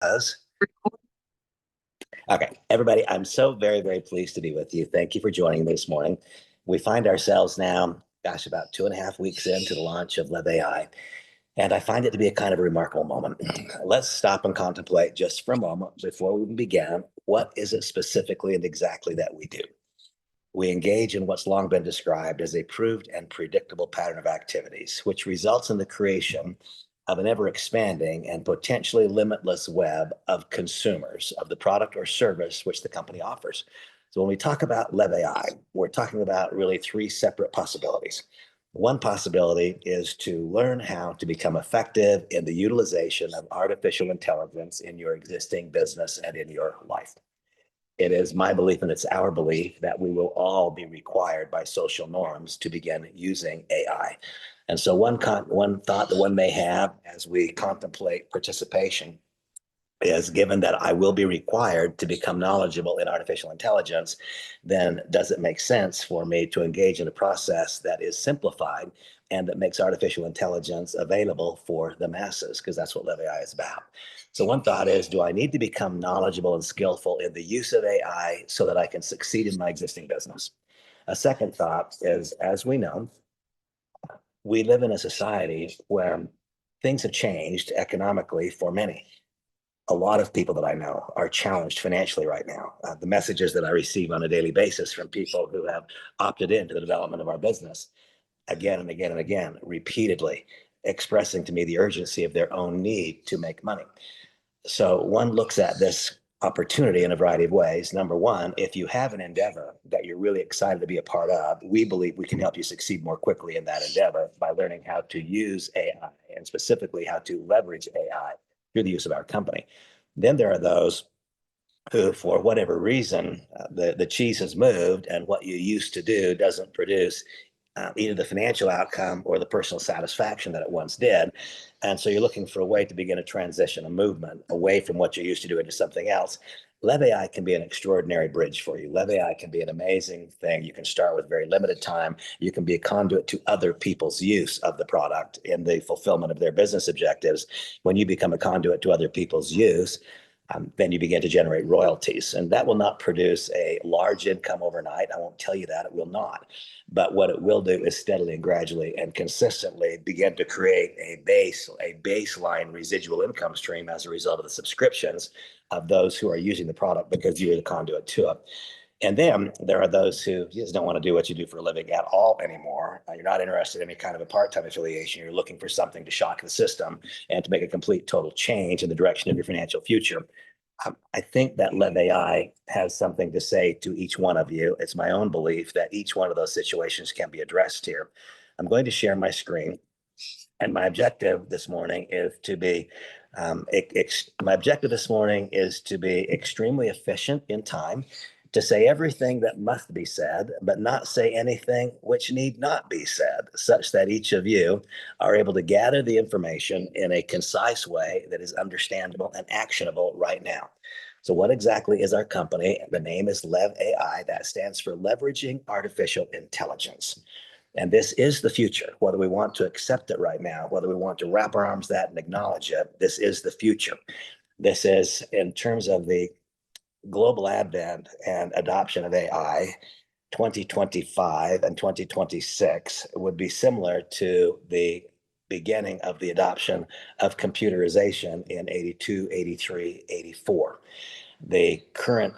Us. Okay, everybody, I'm so very, very pleased to be with you. Thank you for joining me this morning. We find ourselves now, gosh, about 2.5 weeks into the launch of Lev AI, and I find it to be a kind of a remarkable moment. Let's stop and contemplate just for a moment before we even begin. What is it specifically and exactly that we do? We engage in what's long been described as a proved and predictable pattern of activities, which results in the creation of an ever expanding and potentially limitless web of consumers of the product or service which the company offers. So when we talk about Lev AI, we're talking about really three separate possibilities. One possibility is to learn how to become effective in the utilization of artificial intelligence in your existing business and in your life. It is my belief, and it's our belief, that we will all be required by social norms to begin using AI. And so one thought that one may have as we contemplate participation is, given that I will be required to become knowledgeable in artificial intelligence, then does it make sense for me to engage in a process that is simplified and that makes artificial intelligence available for the masses? Because that's what Lev AI is about. So one thought is, do I need to become knowledgeable and skillful in the use of AI so that I can succeed in my existing business? A second thought is, as we know, we live in a society where things have changed economically for many. A lot of people that I know are challenged financially right now. The messages that I receive on a daily basis from people who have opted into the development of our business again and again and again, repeatedly expressing to me the urgency of their own need to make money. So one looks at this opportunity in a variety of ways. Number one, if you have an endeavor that you're really excited to be a part of, we believe we can help you succeed more quickly in that endeavor by learning how to use AI, and specifically how to leverage AI through the use of our company. Then there are those who, for whatever reason, the cheese has moved and what you used to do doesn't produce either the financial outcome or the personal satisfaction that it once did. And so you're looking for a way to begin a transition, a movement away from what you used to do into something else. Lev AI can be an extraordinary bridge for you. Lev AI can be an amazing thing. You can start with very limited time. You can be a conduit to other people's use of the product in the fulfillment of their business objectives. When you become a conduit to other people's use, then you begin to generate royalties. And that will not produce a large income overnight. I won't tell you that, it will not. But what it will do is steadily and gradually and consistently begin to create a baseline residual income stream as a result of the subscriptions of those who are using the product because you're the conduit to it. And then there are those who just don't want to do what you do for a living at all anymore. You're not interested in any kind of a part-time affiliation. You're looking for something to shock the system and to make a complete total change in the direction of your financial future. I think that Lev AI has something to say to each one of you. It's my own belief that each one of those situations can be addressed here. I'm going to share my screen, and my objective this morning is to be extremely efficient in time, to say everything that must be said, but not say anything which need not be said, such that each of you are able to gather the information in a concise way that is understandable and actionable right now. So what exactly is our company? The name is Lev AI. That stands for Leveraging Artificial Intelligence. And this is the future, whether we want to accept it right now, whether we want to wrap our arms that and acknowledge it, this is the future. This is, in terms of the global advent and adoption of AI, 2025 and 2026 would be similar to the beginning of the adoption of computerization in 82, 83, 84. The current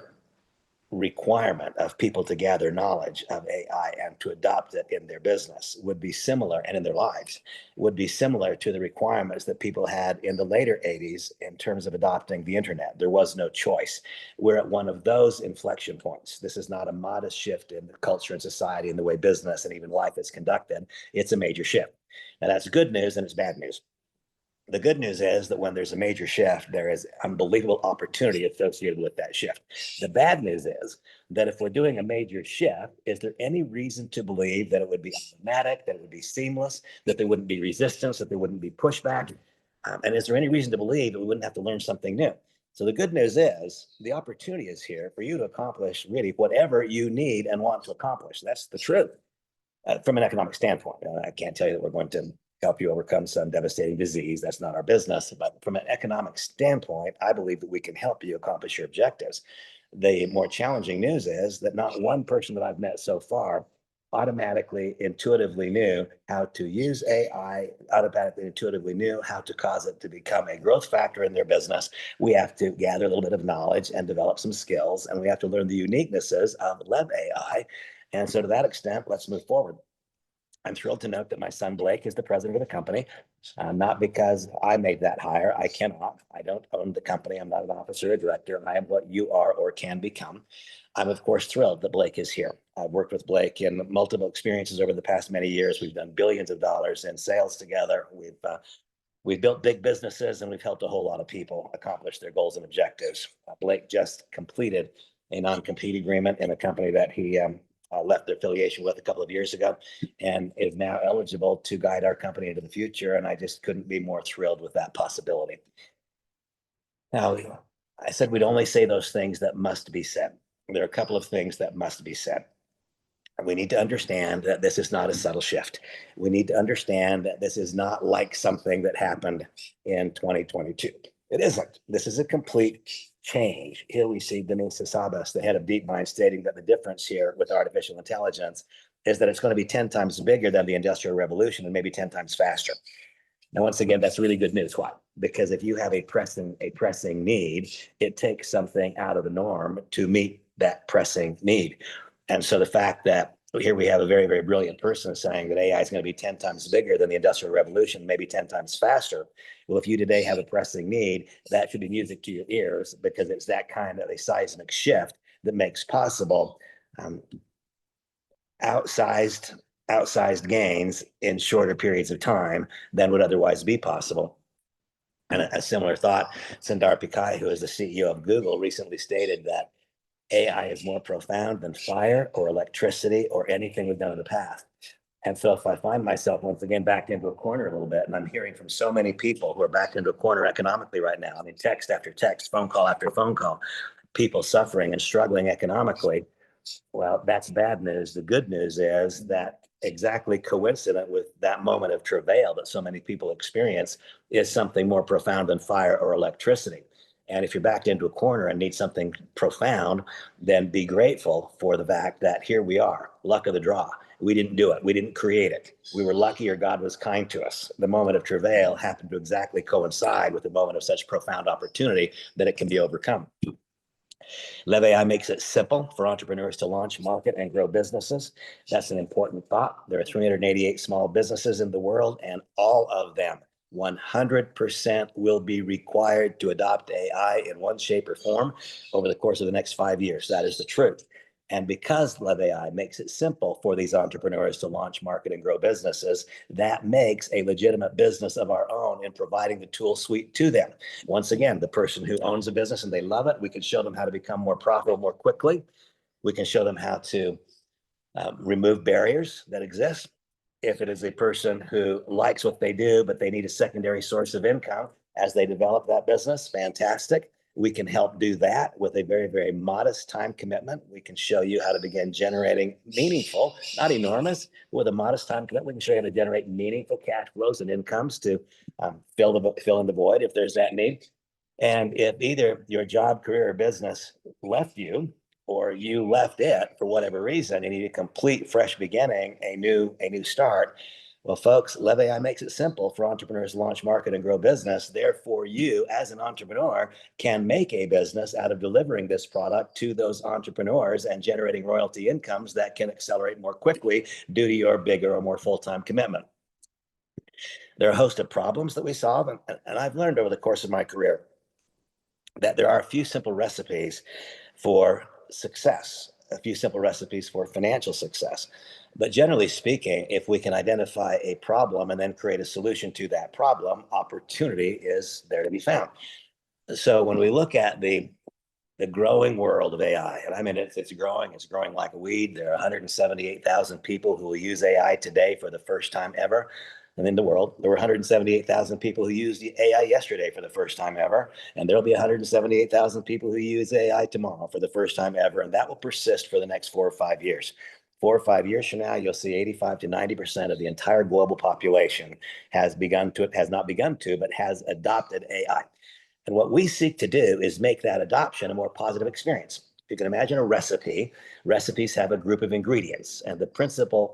requirement of people to gather knowledge of AI and to adopt it in their business would be similar, and in their lives would be similar to the requirements that people had in the later 80s in terms of adopting the internet. There was no choice. We're at one of those inflection points. This is not a modest shift in the culture and society and the way business and even life is conducted. It's a major shift. And that's good news and it's bad news. The good news is that when there's a major shift, there is unbelievable opportunity associated with that shift. The bad news is that if we're doing a major shift, is there any reason to believe that it would be automatic, that it would be seamless, that there wouldn't be resistance, that there wouldn't be pushback? And is there any reason to believe that we wouldn't have to learn something new? So the good news is the opportunity is here for you to accomplish really whatever you need and want to accomplish. That's the truth from an economic standpoint. I can't tell you that we're going to help you overcome some devastating disease. That's not our business. But from an economic standpoint, I believe that we can help you accomplish your objectives. The more challenging news is that not one person that I've met so far automatically, intuitively knew how to use AI, automatically, intuitively knew how to cause it to become a growth factor in their business. We have to gather a little bit of knowledge and develop some skills, and we have to learn the uniquenesses of Lev AI. And so to that extent, let's move forward. I'm thrilled to note that my son Blake is the president of the company, not because I made that hire. I cannot. I don't own the company. I'm not an officer or director. I am what you are or can become. I'm, of course, thrilled that Blake is here. I've worked with Blake in multiple experiences over the past many years. We've done billions of dollars in sales together. We've built big businesses, and we've helped a whole lot of people accomplish their goals and objectives. Blake just completed a non-compete agreement in a company that he left their affiliation with a couple of years ago, and is now eligible to guide our company into the future. And I just couldn't be more thrilled with that possibility. Now, I said we'd only say those things that must be said. There are a couple of things that must be said. We need to understand that this is not a subtle shift. We need to understand that this is not like something that happened in 2022. It isn't. This is a complete change. Here we see Denise Hassabis, the head of DeepMind, stating that the difference here with artificial intelligence is that it's going to be 10 times bigger than the Industrial Revolution and maybe 10 times faster. Now, once again, that's really good news. Why? Because if you have a pressing need, it takes something out of the norm to meet that pressing need. And so the fact that here we have a very, very brilliant person saying that AI is going to be 10 times bigger than the Industrial Revolution, maybe 10 times faster. Well, if you today have a pressing need, that should be music to your ears, because it's that kind of a seismic shift that makes possible outsized gains in shorter periods of time than would otherwise be possible. And a similar thought, Sundar Pichai, who is the CEO of Google, recently stated that AI is more profound than fire or electricity or anything we've done in the past. And so if I find myself once again backed into a corner a little bit, and I'm hearing from so many people who are backed into a corner economically right now, I mean, text after text, phone call after phone call, people suffering and struggling economically, well, that's bad news. The good news is that exactly coincident with that moment of travail that so many people experience is something more profound than fire or electricity. And if you're backed into a corner and need something profound, then be grateful for the fact that here we are, luck of the draw. We didn't do it. We didn't create it. We were lucky, or God was kind to us. The moment of travail happened to exactly coincide with the moment of such profound opportunity that it can be overcome. Lev AI makes it simple for entrepreneurs to launch, market, and grow businesses. That's an important thought. There are 388 small businesses in the world, and all of them 100% will be required to adopt AI in one shape or form over the course of the next 5 years. That is the truth. And because Lev AI makes it simple for these entrepreneurs to launch, market, and grow businesses, that makes a legitimate business of our own in providing the tool suite to them. Once again, the person who owns a business and they love it, we can show them how to become more profitable more quickly. We can show them how to remove barriers that exist. If it is a person who likes what they do, but they need a secondary source of income as they develop that business, fantastic. We can help do that with a very, very modest time commitment. We can show you how to begin generating meaningful, not enormous, with a modest time commitment. We can show you how to generate meaningful cash flows and incomes to fill in the void if there's that need. And if either your job, career, or business left you, or you left it for whatever reason, and you need a complete fresh beginning, a new start. Well, folks, Lev AI makes it simple for entrepreneurs to launch, market, and grow business. Therefore, you as an entrepreneur can make a business out of delivering this product to those entrepreneurs and generating royalty incomes that can accelerate more quickly due to your bigger or more full-time commitment. There are a host of problems that we solve, and I've learned over the course of my career that there are a few simple recipes for success, a few simple recipes for financial success. But generally speaking, if we can identify a problem and then create a solution to that problem, opportunity is there to be found. So when we look at the growing world of AI, and I mean, it's growing like a weed. There are 178,000 people who will use AI today for the first time ever. And in the world, there were 178,000 people who used AI yesterday for the first time ever. And there'll be 178,000 people who use AI tomorrow for the first time ever. And that will persist for the next 4 or 5 years. 4 or 5 years from now, you'll see 85 to 90% of the entire global population has not begun to, but has adopted AI. And what we seek to do is make that adoption a more positive experience. If you can imagine a recipe, recipes have a group of ingredients, and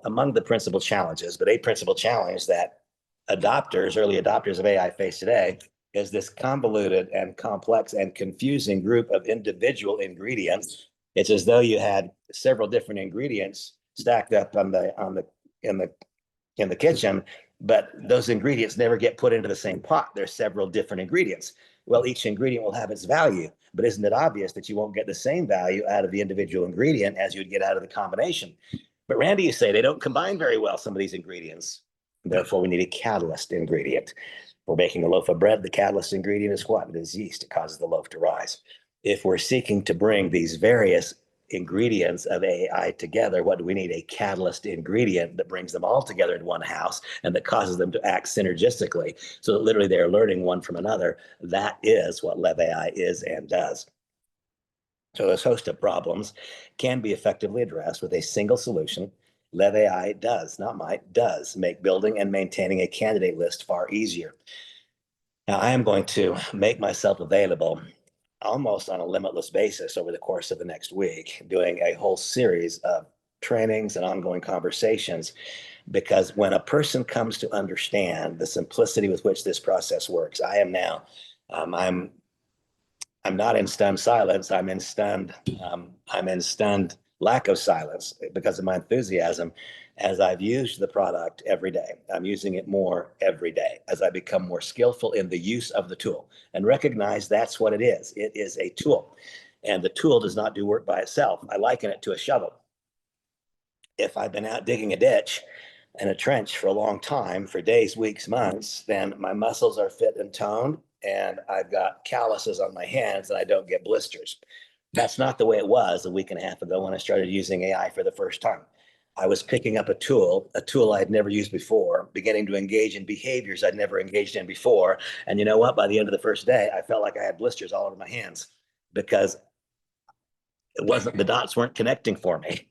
among the principal challenges, but a principal challenge that early adopters of AI face today is this convoluted and complex and confusing group of individual ingredients. It's as though you had several different ingredients stacked up in the kitchen, but those ingredients never get put into the same pot. There's several different ingredients. Well, each ingredient will have its value, but isn't it obvious that you won't get the same value out of the individual ingredient as you'd get out of the combination? But Randy, you say they don't combine very well, some of these ingredients. Therefore, we need a catalyst ingredient. We're making a loaf of bread. The catalyst ingredient is what? It is yeast. It causes the loaf to rise. If we're seeking to bring these various ingredients of AI together, what do we need? A catalyst ingredient that brings them all together in one house and that causes them to act synergistically so that literally they're learning one from another. That is what LevAI is and does. So this host of problems can be effectively addressed with a single solution. LevAI does make building and maintaining a candidate list far easier. Now, I am going to make myself available almost on a limitless basis over the course of the next week, doing a whole series of trainings and ongoing conversations, because when a person comes to understand the simplicity with which this process works, I am now, I'm not in stunned silence. I'm in stunned lack of silence because of my enthusiasm as I've used the product every day. I'm using it more every day as I become more skillful in the use of the tool and recognize that's what it is. It is a tool, and the tool does not do work by itself. I liken it to a shovel. If I've been out digging a ditch and a trench for a long time, for days, weeks, months, then my muscles are fit and toned, and I've got calluses on my hands and I don't get blisters. That's not the way it was a week and a half ago when I started using AI for the first time. I was picking up a tool I'd never used before, beginning to engage in behaviors I'd never engaged in before. And you know what? By the end of the first day, I felt like I had blisters all over my hands because the dots weren't connecting for me.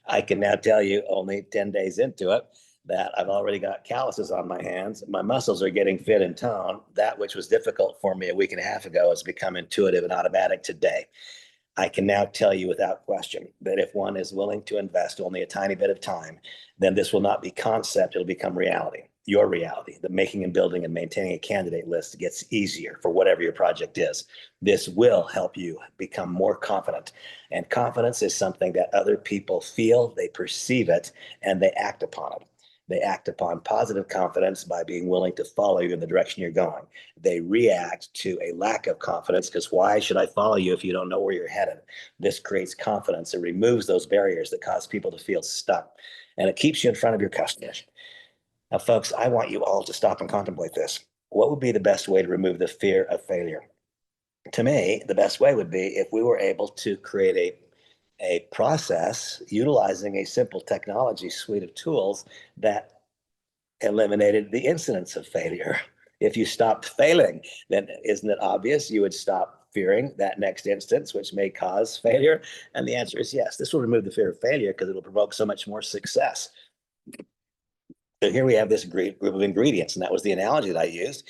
I can now tell you, only 10 days into it, that I've already got calluses on my hands. My muscles are getting fit and toned. That which was difficult for me a week and a half ago has become intuitive and automatic today. I can now tell you without question that if one is willing to invest only a tiny bit of time, then this will not be concept, it'll become reality. Your reality. The making and building and maintaining a candidate list gets easier for whatever your project is. This will help you become more confident. And confidence is something that other people feel, they perceive it, and they act upon it. They act upon positive confidence by being willing to follow you in the direction you're going. They react to a lack of confidence because why should I follow you if you don't know where you're headed? This creates confidence. It removes those barriers that cause people to feel stuck, and it keeps you in front of your customers. Now, folks, I want you all to stop and contemplate this. What would be the best way to remove the fear of failure? To me, the best way would be if we were able to create a process utilizing a simple technology suite of tools that eliminated the incidence of failure. If you stopped failing, then isn't it obvious you would stop fearing that next instance, which may cause failure? And the answer is yes. This will remove the fear of failure because it'll provoke so much more success. So here we have this great group of ingredients, and that was the analogy that I used.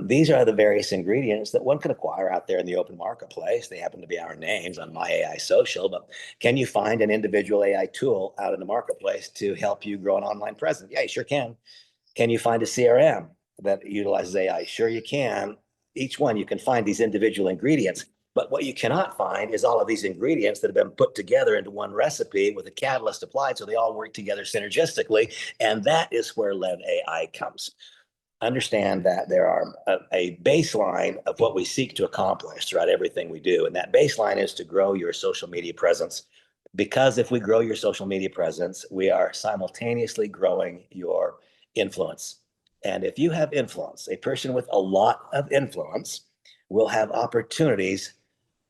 These are the various ingredients that one can acquire out there in the open marketplace. They happen to be our names on My AI Social, but can you find an individual AI tool out in the marketplace to help you grow an online presence? Yeah, you sure can. Can you find a CRM that utilizes AI? Sure you can. Each one, you can find these individual ingredients. But what you cannot find is all of these ingredients that have been put together into one recipe with a catalyst applied so they all work together synergistically. And that is where LevAI comes. Understand that there are a baseline of what we seek to accomplish throughout everything we do. And that baseline is to grow your social media presence. Because if we grow your social media presence, we are simultaneously growing your influence. And if you have influence, a person with a lot of influence will have opportunities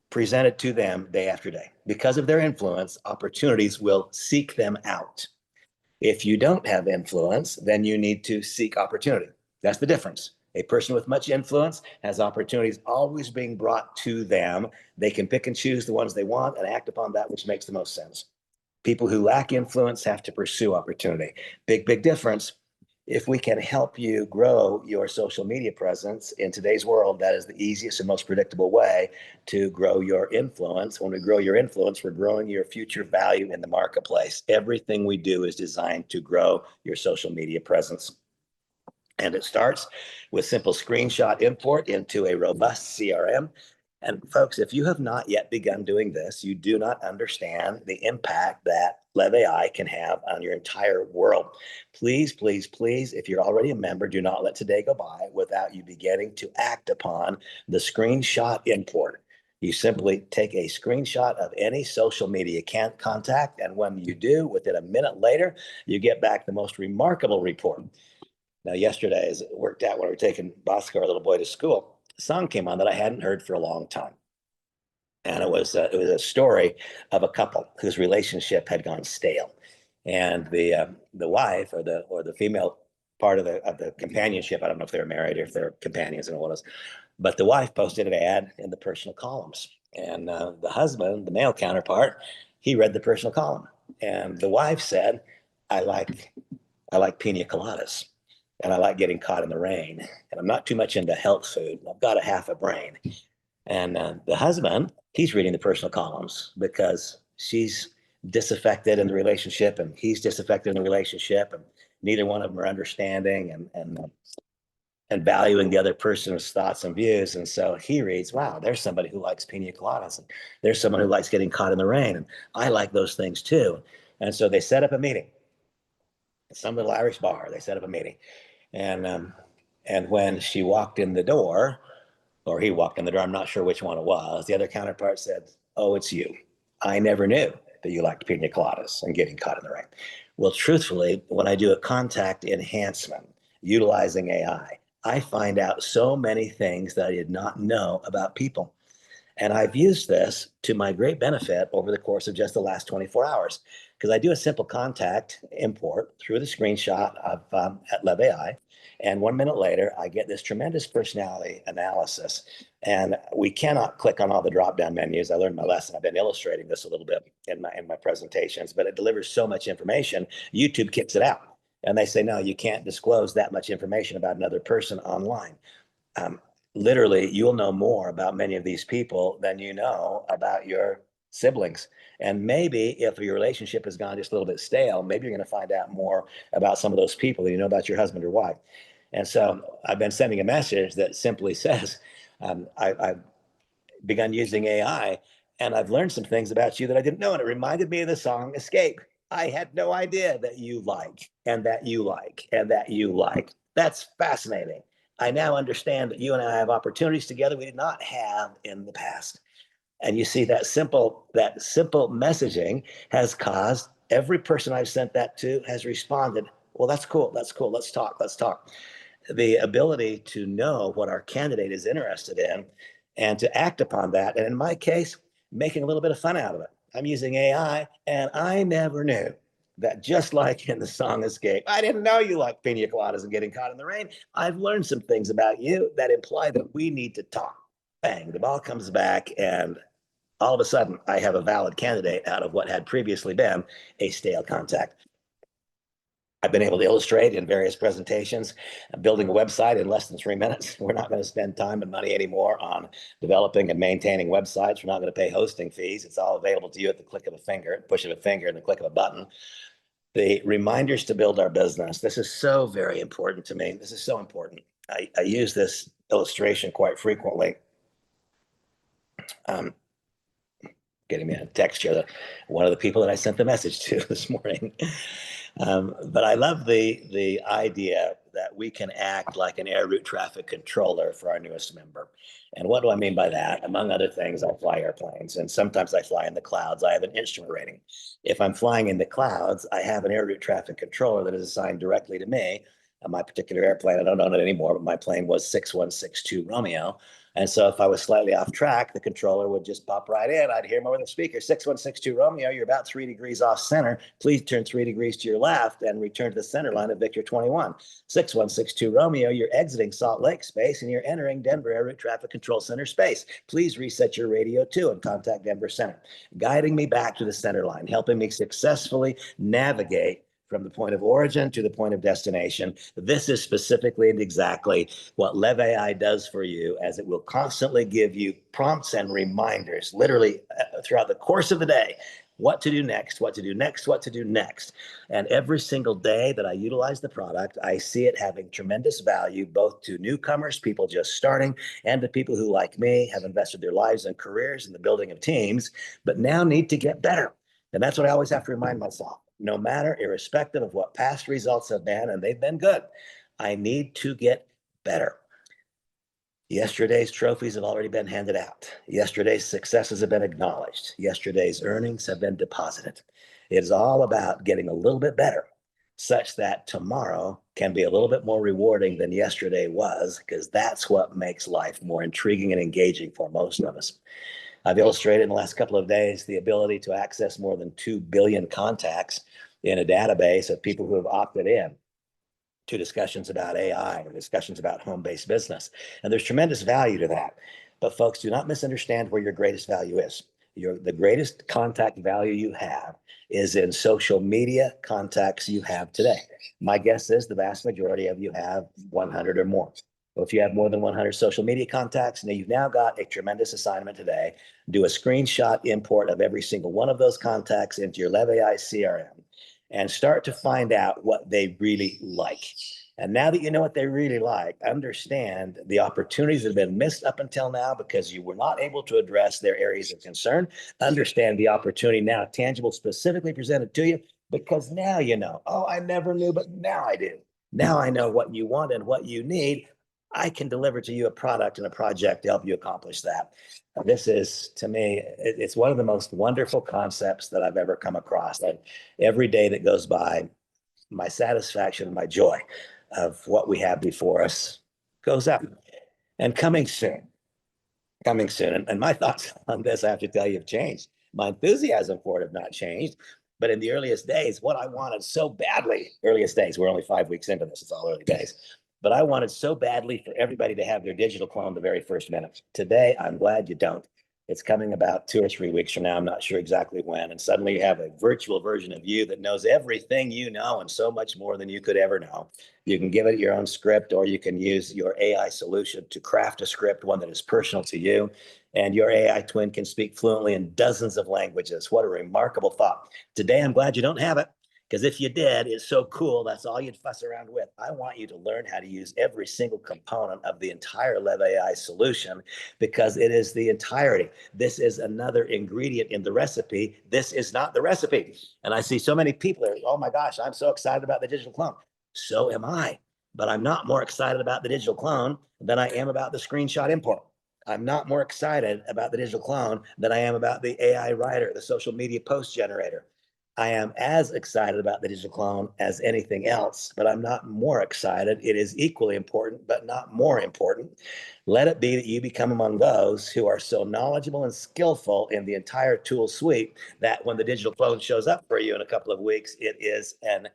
presented to them day after day. Because of their influence, opportunities will seek them out. If you don't have influence, then you need to seek opportunity. That's the difference. A person with much influence has opportunities always being brought to them. They can pick and choose the ones they want and act upon that which makes the most sense. People who lack influence have to pursue opportunity. Big, big difference. If we can help you grow your social media presence in today's world, that is the easiest and most predictable way to grow your influence. When we grow your influence, we're growing your future value in the marketplace. Everything we do is designed to grow your social media presence. And it starts with simple screenshot import into a robust CRM. And folks, if you have not yet begun doing this, you do not understand the impact that LevAI can have on your entire world. Please, please, please, if you're already a member, do not let today go by without you beginning to act upon the screenshot import. You simply take a screenshot of any social media contact, and when you do, within a minute later, you get back the most remarkable report. Now, yesterday, as it worked out when we were taking Bosco, our little boy, to school, a song came on that I hadn't heard for a long time. And it was a story of a couple whose relationship had gone stale. And the wife or the female part of the companionship, I don't know if they were married or if they're companions and what else, but the wife posted an ad in the personal columns. And the husband, the male counterpart, he read the personal column. And the wife said, I like pina coladas and I like getting caught in the rain. And I'm not too much into health food. I've got a half a brain. And the husband, he's reading the personal columns because she's disaffected in the relationship and he's disaffected in the relationship. And neither one of them are understanding and valuing the other person's thoughts and views. And so he reads, wow, there's somebody who likes pina coladas. And there's someone who likes getting caught in the rain. And I like those things too. And so they set up a meeting. Some little Irish bar, they set up a meeting. And when she walked in the door, or he walked in the door, I'm not sure which one it was, the other counterpart said, oh, it's you. I never knew that you liked pina coladas and getting caught in the rain. Well, truthfully, when I do a contact enhancement utilizing AI, I find out so many things that I did not know about people. And I've used this to my great benefit over the course of just the last 24 hours, because I do a simple contact import through the screenshot of at LevAI. And 1 minute later, I get this tremendous personality analysis. And we cannot click on all the drop-down menus. I learned my lesson. I've been illustrating this a little bit in my presentations, but it delivers so much information, YouTube kicks it out. And they say, no, you can't disclose that much information about another person online. Literally, you'll know more about many of these people than you know about your siblings. And maybe if your relationship has gone just a little bit stale, maybe you're going to find out more about some of those people than you know about your husband or wife. And so I've been sending a message that simply says, I've begun using AI and I've learned some things about you that I didn't know. And it reminded me of the song Escape. I had no idea that you like, and that you like, and that you like. That's fascinating. I now understand that you and I have opportunities together we did not have in the past. And you see that simple messaging has caused every person I've sent that to has responded, well, that's cool. That's cool. Let's talk. Let's talk. The ability to know what our candidate is interested in and to act upon that. And in my case, making a little bit of fun out of it. I'm using AI and I never knew that, just like in the song Escape, I didn't know you like pina coladas and getting caught in the rain. I've learned some things about you that imply that we need to talk. Bang, the ball comes back and all of a sudden I have a valid candidate out of what had previously been a stale contact. I've been able to illustrate in various presentations, building a website in less than 3 minutes. We're not going to spend time and money anymore on developing and maintaining websites. We're not going to pay hosting fees. It's all available to you at the click of a finger, push of a finger, and the click of a button. The reminders to build our business. This is so very important to me. This is so important. I use this illustration quite frequently. Getting me a text here, one of the people that I sent the message to this morning. But I love the idea that we can act like an air route traffic controller for our newest member. And what do I mean by that? Among other things, I fly airplanes, and sometimes I fly in the clouds. I have an instrument rating. If I'm flying in the clouds, I have an air route traffic controller that is assigned directly to me. My particular airplane, I don't own it anymore, but my plane was 6162 Romeo. And so if I was slightly off track, the controller would just pop right in. I'd hear him over the speaker, 6162 Romeo, you're about 3 degrees off center. Please turn 3 degrees to your left and return to the center line of Victor 21. 6162 Romeo, you're exiting Salt Lake space and you're entering Denver Air Route Traffic Control Center space. Please reset your radio too and contact Denver Center, guiding me back to the center line, helping me successfully navigate from the point of origin to the point of destination. This is specifically and exactly what LevAI does for you, as it will constantly give you prompts and reminders, literally throughout the course of the day, what to do next, what to do next, what to do next. And every single day that I utilize the product, I see it having tremendous value, both to newcomers, people just starting, and to people who, like me, have invested their lives and careers in the building of teams, but now need to get better. And that's what I always have to remind myself. No matter, irrespective of what past results have been, and they've been good, I need to get better. Yesterday's trophies have already been handed out. Yesterday's successes have been acknowledged. Yesterday's earnings have been deposited. It is all about getting a little bit better, such that tomorrow can be a little bit more rewarding than yesterday was, because that's what makes life more intriguing and engaging for most of us. I've illustrated in the last couple of days the ability to access more than 2 billion contacts in a database of people who have opted in to discussions about AI or discussions about home-based business. And there's tremendous value to that. But folks, do not misunderstand where your greatest value is. The greatest contact value you have is in social media contacts you have today. My guess is the vast majority of you have 100 or more. Well, if you have more than 100 social media contacts, now you've now got a tremendous assignment today. Do a screenshot import of every single one of those contacts into your LevAI CRM and start to find out what they really like. And now that you know what they really like, understand the opportunities that have been missed up until now because you were not able to address their areas of concern. Understand the opportunity now, tangible, specifically presented to you, because now you know, oh, I never knew, but now I do. Now I know what you want and what you need. I can deliver to you a product and a project to help you accomplish that. This is, to me, it's one of the most wonderful concepts that I've ever come across. And every day that goes by, my satisfaction and my joy of what we have before us goes up. And coming soon. And my thoughts on this, I have to tell you, have changed. My enthusiasm for it have not changed. But in the earliest days, what I wanted so badly, earliest days, we're only 5 weeks into this, it's all early days. But I wanted so badly for everybody to have their digital clone the very first minute. Today, I'm glad you don't. It's coming about 2 or 3 weeks from now. I'm not sure exactly when. And suddenly you have a virtual version of you that knows everything you know and so much more than you could ever know. You can give it your own script, or you can use your AI solution to craft a script, one that is personal to you. And your AI twin can speak fluently in dozens of languages. What a remarkable thought. Today, I'm glad you don't have it. Because if you did, it's so cool, that's all you'd fuss around with. I want you to learn how to use every single component of the entire LevAI solution, because it is the entirety. This is another ingredient in the recipe. This is not the recipe. And I see so many people are, oh my gosh, I'm so excited about the digital clone. So am I. But I'm not more excited about the digital clone than I am about the screenshot import. I'm not more excited about the digital clone than I am about the AI writer, the social media post generator. I am as excited about the digital clone as anything else, but I'm not more excited. It is equally important, but not more important. Let it be that you become among those who are so knowledgeable and skillful in the entire tool suite that when the digital clone shows up for you in a couple of weeks, it's an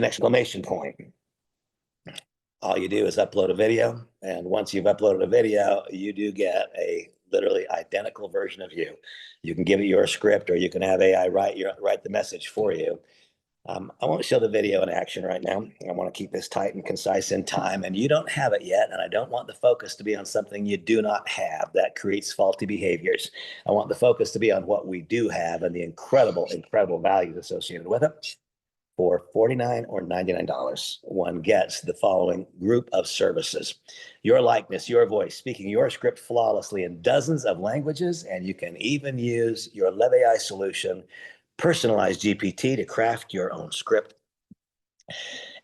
exclamation point. All you do is upload a video, and once you've uploaded a video, you do get a literally identical version of you. You can give it your script, or you can have AI write the message for you. I won't show the video in action right now. I want to keep this tight and concise in time, and you don't have it yet, and I don't want the focus to be on something you do not have that creates faulty behaviors. I want the focus to be on what we do have and the incredible, incredible values associated with it. For $49 or $99, one gets the following group of services: your likeness, your voice, speaking your script flawlessly in dozens of languages, and you can even use your LevAI solution, personalized GPT, to craft your own script.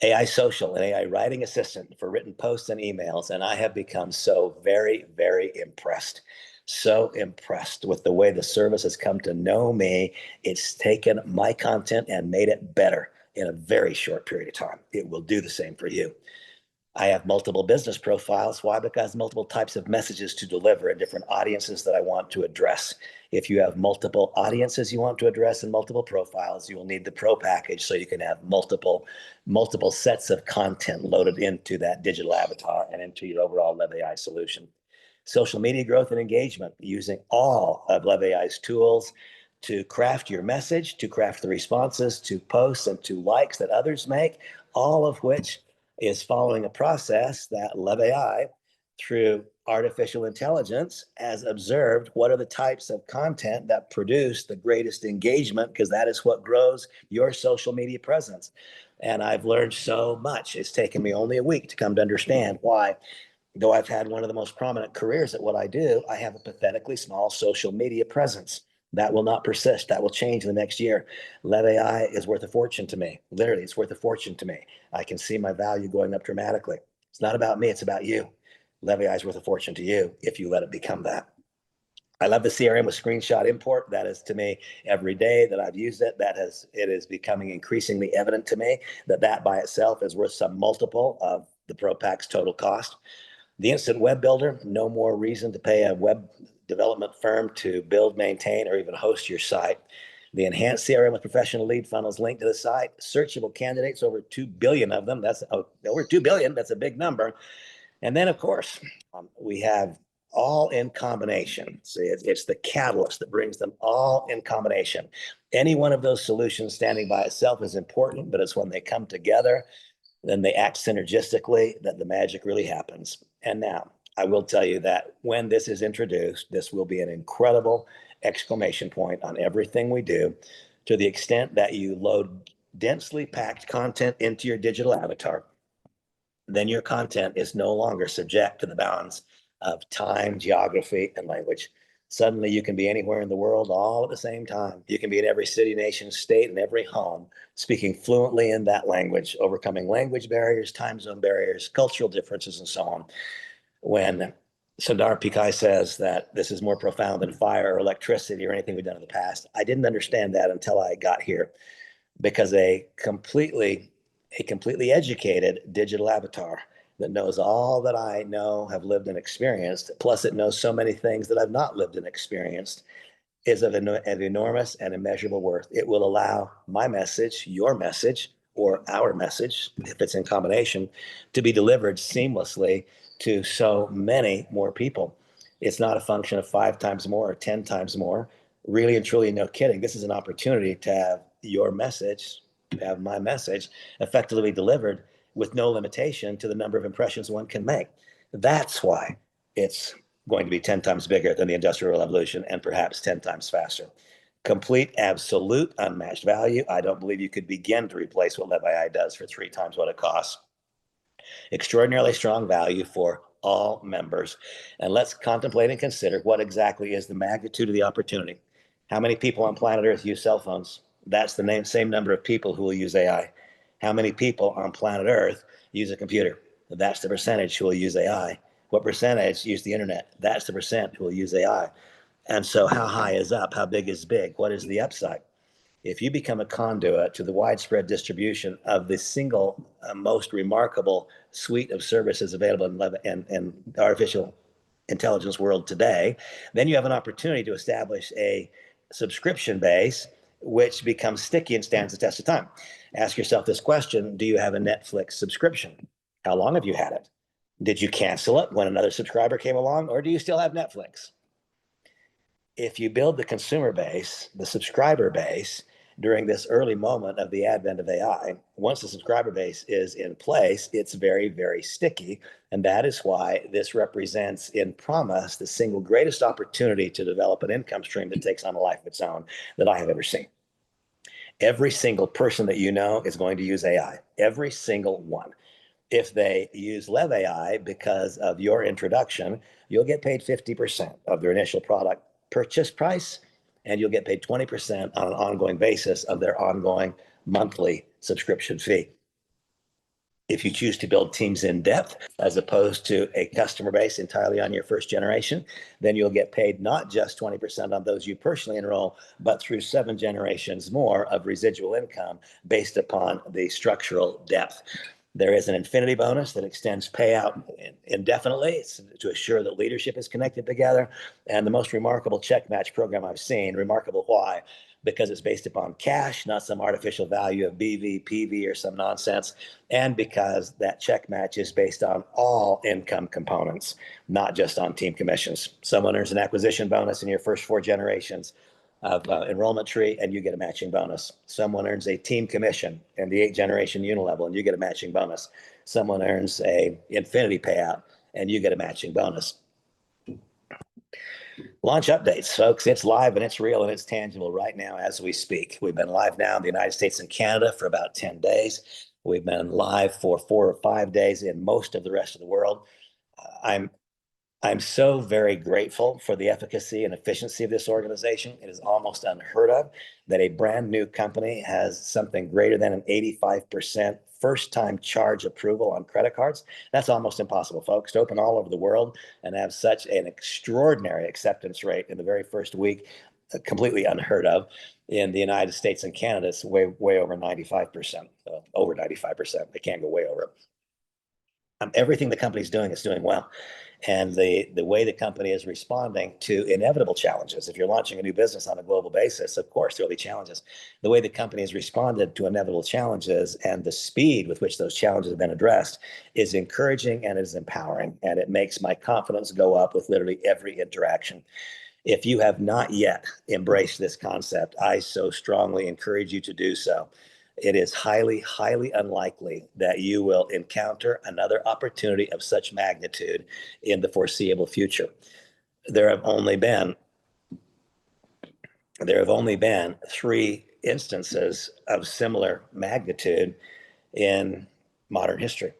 AI social and AI writing assistant for written posts and emails, and I have become so very, very impressed. So impressed with the way the service has come to know me. It's taken my content and made it better in a very short period of time. It will do the same for you. I have multiple business profiles. Why? Because multiple types of messages to deliver and different audiences that I want to address. If you have multiple audiences you want to address and multiple profiles, you will need the pro package so you can have multiple sets of content loaded into that digital avatar and into your overall LevAI solution. Social media growth and engagement, using all of LevAI's tools to craft your message, to craft the responses to posts and to likes that others make, all of which is following a process that LevAI, through artificial intelligence, has observed what are the types of content that produce the greatest engagement, because that is what grows your social media presence. And I've learned so much. It's taken me only a week to come to understand why, though I've had one of the most prominent careers at what I do, I have a pathetically small social media presence. That will not persist. That will change in the next year. LevAI is worth a fortune to me. Literally, it's worth a fortune to me. I can see my value going up dramatically. It's not about me, it's about you. LevAI is worth a fortune to you if you let it become that. I love the CRM with screenshot import. That is, to me, every day that I've used it, it is becoming increasingly evident to me that that by itself is worth some multiple of the Pro Pack's total cost. The Instant Web Builder, no more reason to pay a web development firm to build, maintain, or even host your site. The enhanced CRM with professional lead funnels linked to the site, searchable candidates, over 2 billion of them. That's over 2 billion. That's a big number. And then, of course, we have all in combination. See, it's the catalyst that brings them all in combination. Any one of those solutions standing by itself is important, but it's when they come together, then they act synergistically, that the magic really happens. And now, I will tell you that when this is introduced, this will be an incredible exclamation point on everything we do, to the extent that you load densely packed content into your digital avatar. Then your content is no longer subject to the bounds of time, geography, and language. Suddenly, you can be anywhere in the world all at the same time. You can be in every city, nation, state, and every home, speaking fluently in that language, overcoming language barriers, time zone barriers, cultural differences, and so on. When Sundar Pichai says that this is more profound than fire or electricity or anything we've done in the past, I didn't understand that until I got here, because a completely educated digital avatar that knows all that I know, have lived and experienced, plus it knows so many things that I've not lived and experienced, is of enormous and immeasurable worth. It will allow my message, your message, or our message, if it's in combination, to be delivered seamlessly to so many more people. It's not a function of 5 times more or 10 times more. Really and truly, no kidding. This is an opportunity to have your message, to have my message effectively delivered with no limitation to the number of impressions one can make. That's why it's going to be 10 times bigger than the Industrial Revolution, and perhaps 10 times faster. Complete, absolute, unmatched value. I don't believe you could begin to replace what LevAI does for 3 times what it costs. Extraordinarily strong value for all members. And let's contemplate and consider what exactly is the magnitude of the opportunity. How many people on planet Earth use cell phones? That's the same number of people who will use AI. How many people on planet Earth use a computer? That's the percentage who will use AI. What percentage use the internet? That's the percent who will use AI. And so how high is up? How big is big? What is the upside? If you become a conduit to the widespread distribution of the single most remarkable suite of services available in artificial intelligence world today, then you have an opportunity to establish a subscription base which becomes sticky and stands the test of time. Ask yourself this question: do you have a Netflix subscription? How long have you had it? Did you cancel it when another subscriber came along, or do you still have Netflix? If you build the consumer base, the subscriber base, during this early moment of the advent of AI, once the subscriber base is in place, it's very, very sticky. And that is why this represents in promise the single greatest opportunity to develop an income stream that takes on a life of its own that I have ever seen. Every single person that you know is going to use AI, every single one. If they use LevAI because of your introduction, you'll get paid 50% of their initial product purchase price, and you'll get paid 20% on an ongoing basis of their ongoing monthly subscription fee. If you choose to build teams in depth as opposed to a customer base entirely on your first generation, then you'll get paid not just 20% on those you personally enroll, but through 7 generations more of residual income based upon the structural depth. There is an infinity bonus that extends payout indefinitely. It's to assure that leadership is connected together. And the most remarkable check match program I've seen. Remarkable why? Because it's based upon cash, not some artificial value of BV, PV, or some nonsense. And because that check match is based on all income components, not just on team commissions. Someone earns an acquisition bonus in your first 4 generations of enrollment tree, and you get a matching bonus. Someone earns a team commission in the 8th generation unilevel, and you get a matching bonus. Someone earns a infinity payout, and you get a matching bonus. Launch updates, folks. It's live and it's real and it's tangible right now as we speak. We've been live now in the United States and Canada for about 10 days. We've been live for 4 or 5 days in most of the rest of the world. I'm so very grateful for the efficacy and efficiency of this organization. It is almost unheard of that a brand new company has something greater than an 85% first time charge approval on credit cards. That's almost impossible, folks, to open all over the world and have such an extraordinary acceptance rate in the very first week, completely unheard of. In the United States and Canada, it's way over 95%, over 95%. They can't go way over it. Everything the company's doing is doing well. And the way the company is responding to inevitable challenges. If you're launching a new business on a global basis, of course, there'll be challenges. The way the company has responded to inevitable challenges and the speed with which those challenges have been addressed is encouraging and is empowering. And it makes my confidence go up with literally every interaction. If you have not yet embraced this concept, I so strongly encourage you to do so. It is highly, highly unlikely that you will encounter another opportunity of such magnitude in the foreseeable future. There have only been 3 instances of similar magnitude in modern history.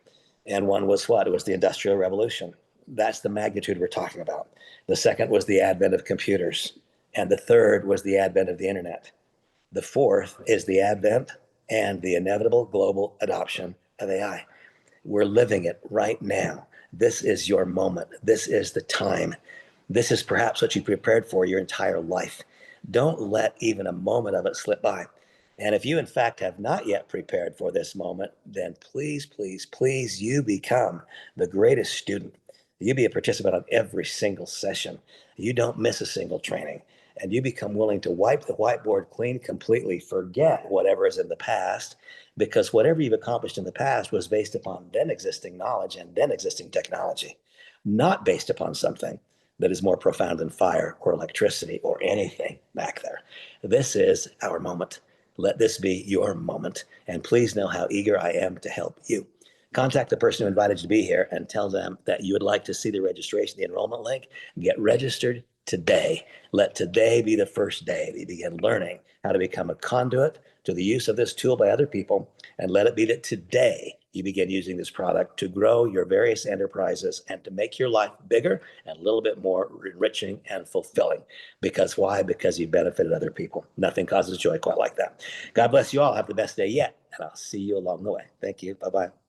And one was what? It was the Industrial Revolution. That's the magnitude we're talking about. The second was the advent of computers. And the third was the advent of the internet. The fourth is the advent and the inevitable global adoption of AI. We're living it right now. This is your moment. This is the time. This is perhaps what you prepared for your entire life. Don't let even a moment of it slip by. And if you, in fact, have not yet prepared for this moment, then please, please, please, you become the greatest student. You be a participant on every single session. You don't miss a single training. And you become willing to wipe the whiteboard clean completely, forget whatever is in the past, because whatever you've accomplished in the past was based upon then existing knowledge and then existing technology, not based upon something that is more profound than fire or electricity or anything back there. This is our moment. Let this be your moment. And please know how eager I am to help you. Contact the person who invited you to be here and tell them that you would like to see the registration, the enrollment link. Get registered today. Let today be the first day that you begin learning how to become a conduit to the use of this tool by other people. And let it be that today you begin using this product to grow your various enterprises and to make your life bigger and a little bit more enriching and fulfilling. Because why? Because you benefited other people. Nothing causes joy quite like that. God bless you all. Have the best day yet. And I'll see you along the way. Thank you. Bye-bye.